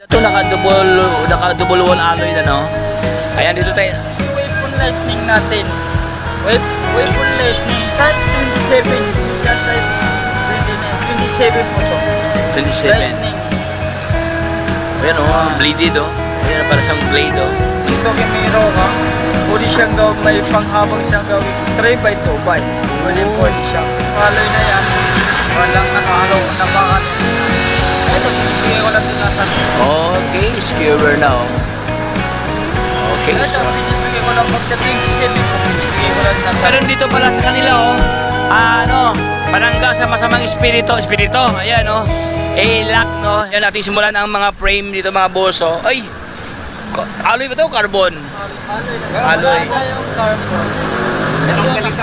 Ito naka-double wall alloy na, no? Ayan, dito tayo. Si Waypoint Lightning natin. Waypoint Lightning, size 27. Siya size 29. 27 po to. 27. Lightning. Ayan, oh, bladed, oh. Ayan, para siyang blade, oh. Dito Kimiro ka. Pwede siyang gawin, may panghabang siyang gawin. 3x2x. Pwede siya. Alloy na yan. Walang nakahalo na bakal. Ito, bigay ko lang ito nasa. Okay, skewer na, oh. Okay, Ito, so. bigay ko lang pag sa 27 po. Bigay ko lang nasa. Meron dito pala sa kanila, oh. Panangga sa masamang espiritu. Ayan, oh. Lock, no. Yan natin simulan ang mga frame dito, mga boss, oh. Ay! Alloy ba ito? Carbon? Alloy. Yung carbon.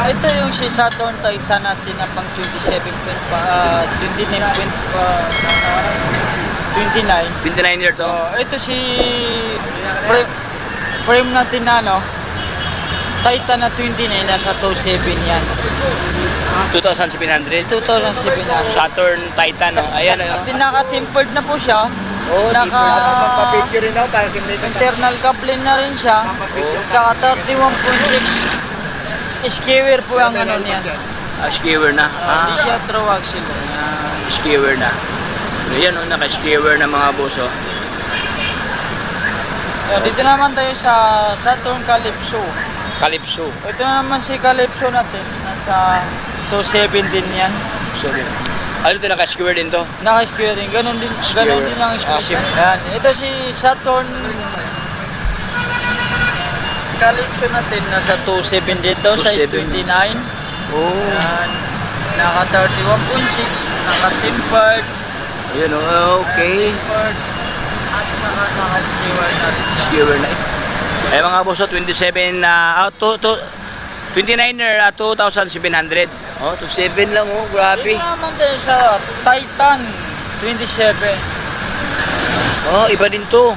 Ito yung si Saturn Titan natin na pang 29 29 year to. Ito si frame natin na Titan na 29 nasa 27 yan. 2,700. 2,700. Saturn Titan, no. Ayan, oh. Naka-tempered na po siya. Oh, Naka internal coupling na rin siya. Tsaka 31.6 skewer po ang ano niyan. Skewer na. Hindi siya throw axle. Skewer na. Ayan, oh, naka-skewer na, mga boss, oh. Dito naman tayo sa Saturn Calypso. Calypso. Ito naman si Calypso natin. Nasa 2.7 din yan. Sorry. Ano ito, naka-skewer din to? Naka-skewer din. Ganon din ang space. Yan. Ito si Saturn Calypso natin. Nasa 2.7 din to. Size 29. Oh. Yan. Naka 31.6. Naka-tempered. Ayan, oh, okay. At saka naka-skewer na rin siya. Skewer na. Eh, mga boss, 29er, 2,700. Oh, 27 lang, oh, grabe. Ito naman tayo sa Titan 27. Oh, iba din to.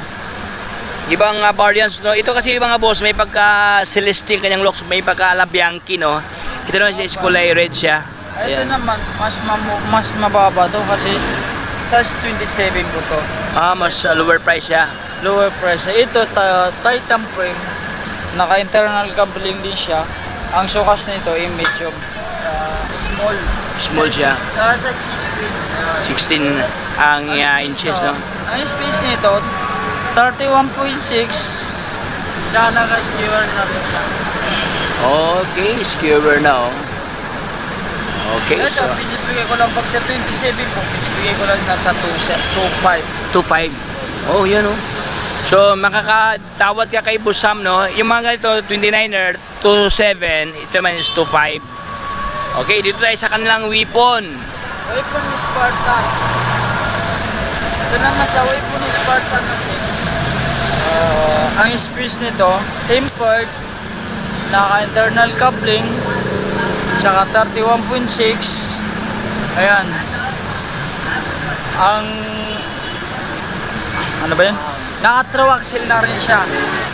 Ibang variants, no. Ito kasi mga boss, may pagka-celestine kanyang locks, may pagka-labianchi, no. Ito naman siya, kulay red siya. Ito Ayan. naman, mas mababa to kasi size 27 po to. Mas lower price siya. Lower price. Ito, Titan frame. Naka-internal coupling din siya. Ang sukas nito ay medium. Small. Small siya. Size 16. 16 ang inches, no. Ang space nito, 31.6. Tsaka naka-skewer na rin siya. Okay, skewer na, oh. Okay, Ito, so pinibigay ko lang pag sa 27 po, pinibigay ko lang nasa 2.5. 2.5. Oh, yan, oh. So, makakatawad ka kay Boss Sam, no? Yung mga ganito, 29er, 2.7, ito man is 2.5. Okay, dito tayo sa kanilang weapon. Weapon Spartan. Ito naman sa Weapon Spartan natin. Ang space nito, tempered, naka-internal coupling, saka 31.6. Ayan. Ano ba yan? Naka-throw axle na rin siya.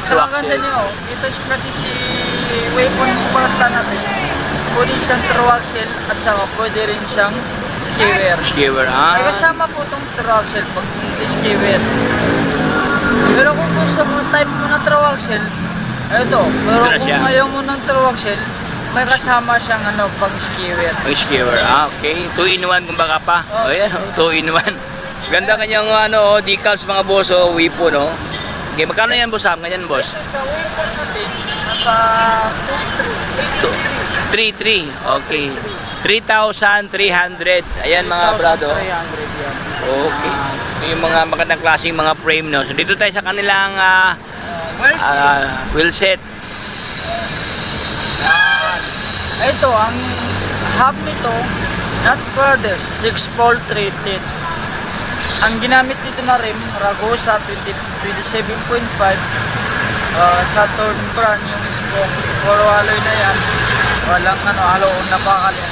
Throw Saka ganda axle. niyo, ito kasi si Weapon Spartan natin. Pwede siyang throw axle at saka pwede rin siyang skewer. Skewer, Ay kasama po itong throw axle pag skewer. Pero kung gusto mo type mo ng throw axle, eto. Pero Ito na siya. kung ayaw mo ng throw axle, may kasama siyang pang skewer. May skewer, okay. 2-in-1 kumbaga pa. Oh, yan, 2-in-1. Ganda kanyang decals, mga boss, weapon, no. Okay, magkano yan, Boss Sam? Ganyan, boss? Sa weapon natin, nasa 3.3. Okay. 3,300. Ayan, mga brado. 300 yan. Okay. Yung mga magandang klaseng mga frame, no. So dito tayo sa kanilang wheel set. Ito, ang hub nito, not brothers, 6-pole treated. Ang ginamit nito na rim, Ragosa 27.5, Saturn brand yung spoke. Puro alloy na yan. Walang halo na bakal yan.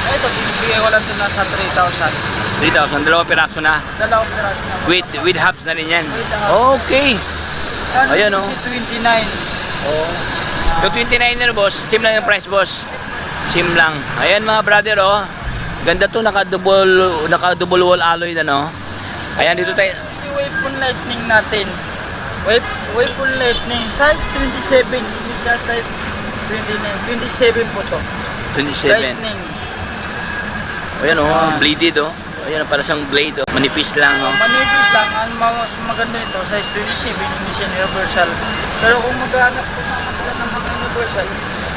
Ito, binibigay ko lang ito nasa 3,000. 3,000. Dalawang piraso na. Dalawang piraso na. With hubs na rin yan. With hubs. Okay. Ayan, Ano si 29? Oh. Yung 29er, boss, same lang yung price, boss. Same lang. Ayan, mga brother, oh. Ganda to, naka-double wall alloy na, no. Ayan, dito tayo. Si Waypoint lightning natin. Weapon lightning, size 27. Hindi siya size 29. 27 po to. 27. Lightning. Ayan o, bladed o. Ayan, para siyang blade o. Manipis lang o. Manipis lang, ang mas maganda nito, size 27, hindi siya universal. Pero kung maghanap ko sila ng mga universal,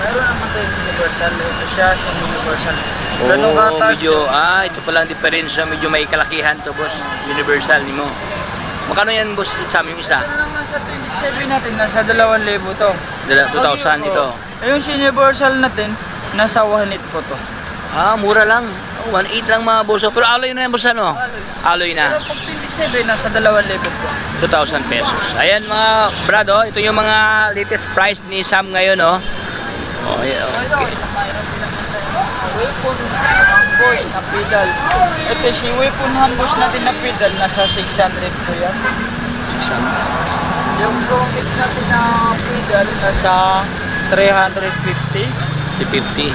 mayroon naman tayong universal. Ito siya, universal. Ganun kataas medyo, siya. ito pala ang diferensya. Medyo may kalakihan to, boss. Universal ni mo. Magkano yan, boss, sa yung isa? Ito naman sa 27 natin, nasa 2,000 to. 2,000 ito. Ayun, si universal natin, nasa 1.8 po to. Mura lang. 1.8 lang mga boss. Pero alloy na yan, boss, ano? Alloy na. Pero pag 27, nasa 2,000 po. 2,000 pesos. Ayan mga brado, ito yung mga latest price ni Sam ngayon, oh. Ayan, Ito, okay. sa mayroon pinakita yung weapon handboy na pedal. Ito si weapon handboy natin na pedal, nasa 600 po yan. Yung rocket natin na pedal, nasa 350. 50.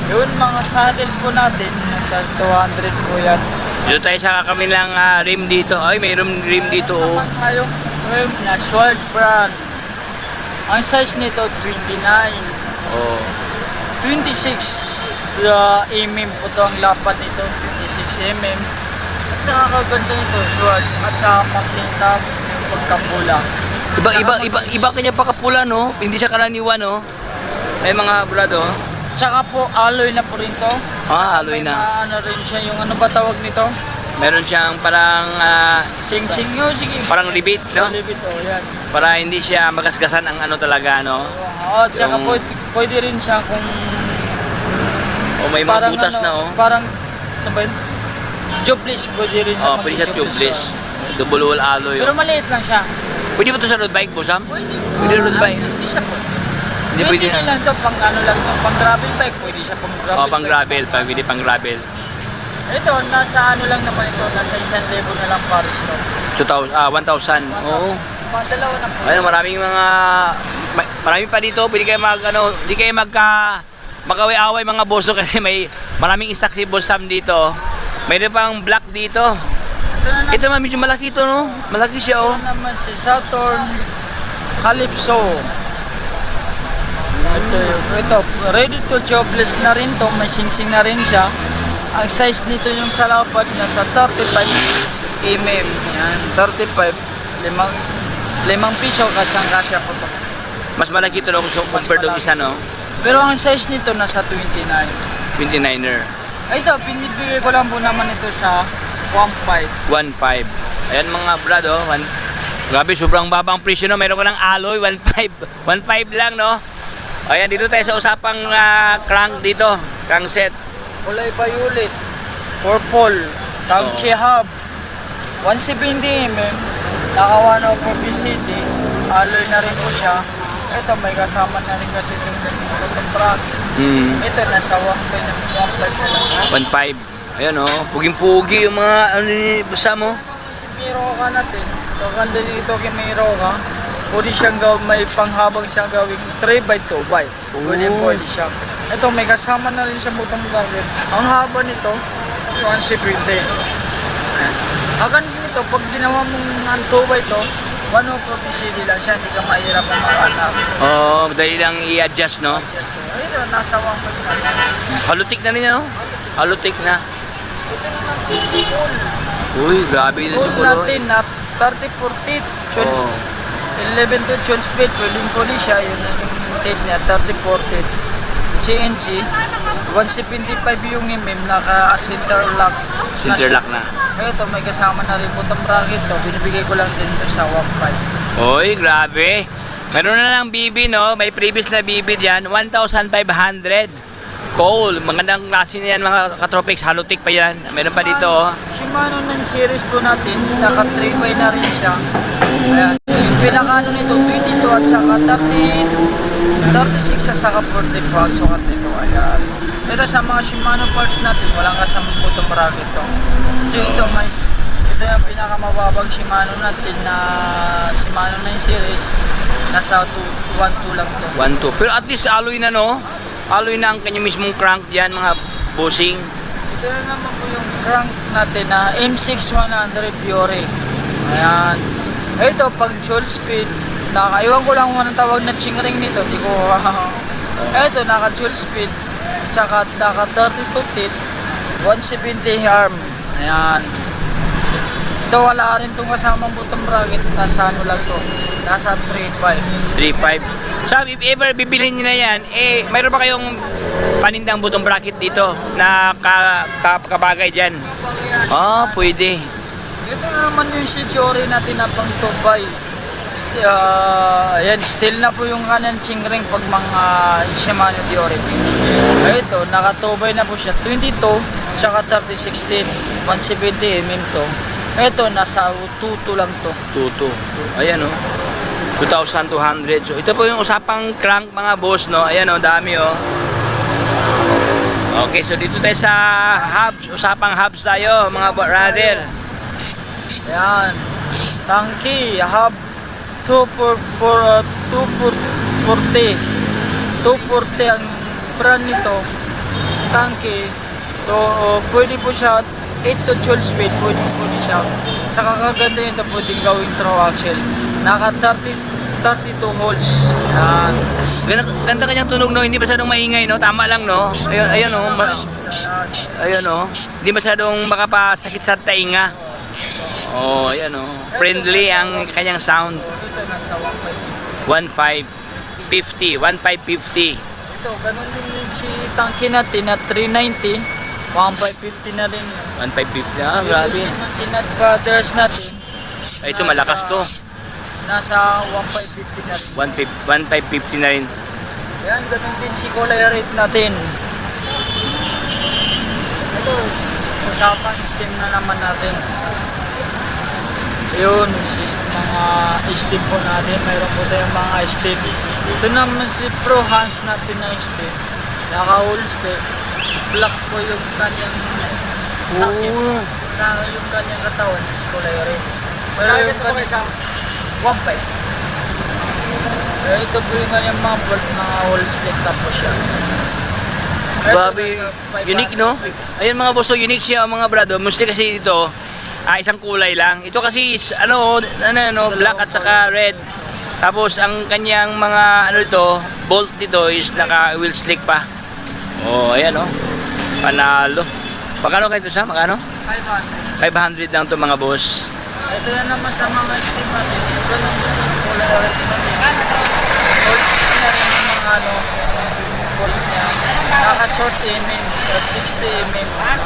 Yun, mga saddle po natin, nasa 200 po yan. Dito tayo sa kamilang rim dito. Ay, mayroong rim dito, oh. Naman tayong rim na Sword brand. Ang size nito, 29. Oh. 26 mm po to ang lapad nito, 26 mm. At saka kaganda nito, sword, at saka makita yung pagkapula. Iba kanya pakapula, no? Hindi siya karaniwan, no? May mga brado. Tsaka po, alloy na po rin to. Alloy May na. ano rin siya, yung ano ba tawag nito? Meron siyang parang Sing-sing nyo, sige. parang ribbit, no? Libit, yan. Para hindi siya magasgasan ang ano talaga, no? Oo, tsaka Yung- pwede rin siya kung O may mga parang butas ano, na, oh. parang, ano ba yun? Tubeless, pwede rin siya. Pwede siya maging tubeless. Double wall alloy, Pero oh. maliit lang siya. Pwede ba ito sa road bike, Bosam? Pwede. Pwede road bike. Hindi siya po. Hindi pwede na lang to, pang ano lang to, pang gravel bike, pwede siya pang gravel pang bike. gravel. Pwede pang gravel. Ito, nasa ano lang naman ito, nasa 1,000 na lang pares to. 1,000. Oo. Dalawa na po. Ayun, marami pa dito. Pwede kayo hindi kayo magkaway-away mga boso kasi may maraming stock si Boss Sam dito. Mayroon pang black dito. Ito na Ito naman medyo malaki to, no? Malaki siya, oh. naman si Saturn Calypso. Ito, ready to jobless na rin to, may singsing na rin siya. Ang size nito yung sa lapad nasa 35 mm. Yan, 35. Limang piso kasang-kasya po to. Mas malaki to, no? Compared to isa, no? Pero ang size nito nasa 29. 29er. Ito, pinibigay ko lang po naman ito sa 1.5. 1.5. Ayan mga brado. Grabe, sobrang babang presyo, no? Meron ko ng alloy, 1.5. 1.5 lang, no? Ayan, dito tayo sa usapang crank dito. Crankset. Kulay violet, purple, tanky hub, 170 mm, naka 104 PCD, alloy na rin po siya. Ito, may kasama na rin kasi itong bracket. Ito, nasa 1.5 na lang. 1.5. Ayan, oh. Puging-pugi yung mga ano ni Busa mo. Si Miroka natin, ito ganda dito kay Miroka. Pwede siyang may panghabang siyang gawing 3x2 by. Pwede siya. Ito, may kasama na rin siya butang bracket. Ang haba nito, 170. Ang ganda nito, pag ginawa mong 2x2, 104 PCD lang siya, hindi ka mahirap ang makahanap. Dahil lang i-adjust, no? Yes, so, ito, nasa 1.5 na lang. Halutik na rin, no? Halutik na. Ito na lang, school. Uy, grabe na School siguro. natin na 30-40, 11 to 12 speed, pwedeng puli siya, yun yung tape niya, 30-40. CNC, 175 yung mm, naka-center lock. Center lock na. Ito, may kasama na rin putang bracket to, binibigay ko lang din ito sa 1.5. Uy, grabe. Meron na ng BB, no? May previous na BB dyan. 1,500. Cool. Magandang klase na yan, mga katropics. Halutik pa yan. Meron pa dito, oh. Shimano ng series po natin, naka 3x na rin siya. Ayan. Yung pinakano nito, 22 at saka 36 at saka 40 po ang sukat nito. Ayan. Ito sa mga Shimano parts natin, walang kasamang butong bracket to. So ito, ito yung pinakamababang Shimano natin na Shimano 9 series. Nasa 1.2 lang to. 1,200. Pero at least alloy na, no? Alloy na ang kanya mismong crank dyan, mga bossing. Ito na naman po yung crank natin na M6100 Fiore. Ayan. Ito, pag dual speed, nakaiwan ko lang kung anong tawag na chingring nito. Di ko, ito, naka dual speed, tsaka naka 32 teeth, 170 arm. Ayan. Ito, wala rin itong kasamang button bracket. Nasa ano lang to, nasa 3.5. 3.5. So, if ever bibilhin nyo na yan, eh, mayroon ba kayong panindang butong bracket dito na kabagay dyan? Oh, pwede. Ito na naman yung si Jory natin na pang tubay. Ayan, still na po yung kanan chingring pag mga Shimano Diore. Ito, nakatubay na po siya. 22, tsaka 3016, 170mm to. Ito, nasa 22 lang to. Tuto. Ayan oh. 2,200. So ito po yung usapang crank mga boss, no. Ayan oh, dami oh. Okay, so dito tayo sa hubs, usapang hubs tayo mga brother. Ayan. Tangki, hub 240. 240 ang brand nito. Tangki. So, pwede po siya 8 to 12 speed, pwede siya. Tsaka kaganda yun, pwedeng gawing throw axle. Naka 32 holes. Yan. Ganda kanyang tunog, no. Hindi masyadong maingay, no. Tama lang, no. Ayun, ayun oh. Ayun oh. Hindi masyadong makapasakit sa tainga. Oh, ayan oh. Friendly ang kanyang sound. Ito nasa 1,550. 1,550. Ito, ganun din si tangki natin na 390. 1,550 na rin. 1,550. Ah, grabe. Si Nut Brothers natin. Ay, ito malakas to. Nasa 1,550 na rin. 1,550 na rin. Yan, ganun din si Kulay Rate natin. Ito, usapang steam na naman natin. Yun, mga steam po natin. Mayroon po tayong mga steam. Ito naman si Pro Hands natin na steam. Naka-whole stick. Black po yung kanyang takip. Sa yung kanyang katawan, is Kulay Rate. Pero yung kanyang 1.5. Ito po yung kanyang mga bolt, mga whole stick tapos siya. Grabe. Unique, no? Ayun mga boss, so unique siya mga brado. Mostly kasi dito, isang kulay lang. Ito kasi is, black at saka red. Tapos ang kanyang mga bolt dito is naka wheel slick pa. Oh, ayan oh. Panalo. Magkano kayo ito sa? Magkano? 500. 500 lang to mga boss. Ito na naman sa mga steam natin. Ito lang yung Kulay Rate natin. Whole stick na rin yung mga bolt niya. Naka-short mm, 60 mm.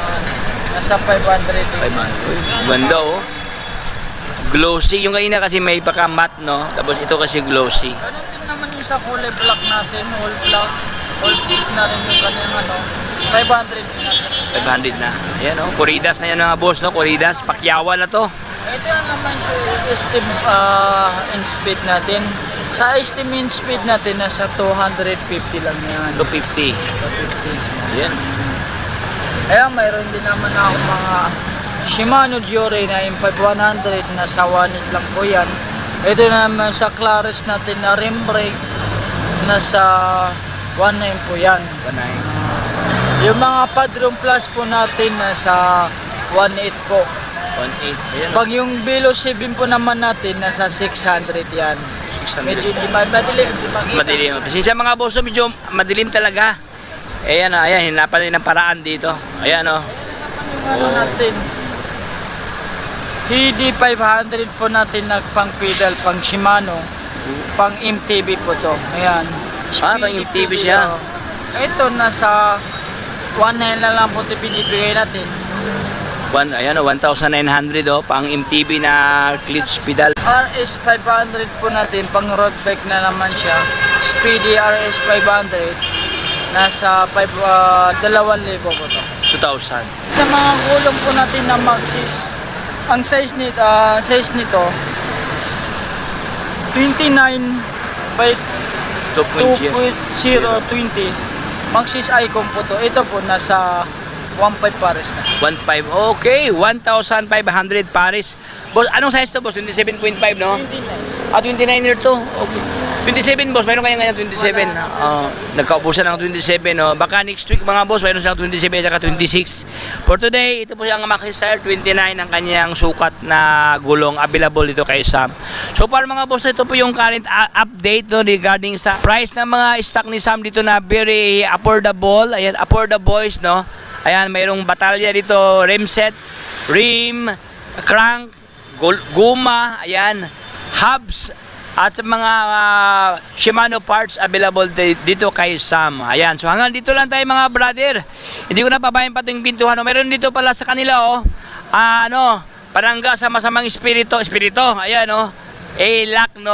Nasa 500 eh. 500. Ganda oh. Glossy. Yung kanina kasi may baka matte, no? Tapos ito kasi glossy. Ganun din naman yung sa kulay black natin. Whole black. Whole stick na rin yung kanyang 500 din natin. 500 na. Ayan oh. Corridas na yan mga boss, no? Corridas. Pakyawan na to. Ito na naman sa steam in speed natin. Sa steam in speed natin, nasa 250 lang yan. 250. 250. Ayan. Kaya mayroon din naman ako mga Shimano Diore na M5100, nasa 1.8 lang po yan. Ito naman sa Claris natin na rim brake, nasa 1.9 po yan. Yung mga Padron Plus po natin nasa 1.8 po. 1.8. Ayan oh. Pag yung Below 7 po naman natin, nasa 600 yan. 600. Medyo hindi madilim, hindi makita. Madilim. Pasensya mga boss, medyo madilim talaga. Ayan na, ayan, hinapan din ng paraan dito. Ayan o. Ano natin? HD 500 po natin pang pedal, pang Shimano, pang MTB po to. Ayan. Ah, pang MTB siya. Ito, nasa 1.9 lang po ito binibigay natin. Ayan o, 1,900 o, pang MTB na clutch pedal. RS 500 po natin, pang road bike na naman siya. Speedy RS 500. Nasa 2,000 po to. 2,000. Sa mga kulong po natin na Maxxis, ang size nito 29 by 2.020. Maxxis Icon po to. Ito po nasa 1.5 pares na. 1.5. Okay, 1,500 pares. Boss, anong size to, boss? 27.5, no? 29er to. Okay. 27, boss. Mayroon kaya ngayon 27. Nagkaubusan ng 27, no? Baka next week, mga boss, mayroon silang 27 at 26. For today, ito po yung Maxi-Style 29 ang kanyang sukat na gulong available dito kay Sam. So, para mga boss, ito po yung current update, no, regarding sa price ng mga stock ni Sam dito na very affordable. Ayan, affordable, no? Ayan, mayroong batalya dito, rim set, rim, crank, guma, ayan, hubs, at mga Shimano parts available dito kay Sam. Ayan, so hanggang dito lang tayo mga brother. Hindi ko na pabayan pa itong pintuhan. Meron dito pala sa kanila, panangga sa masamang espiritu, ayan, lock, no?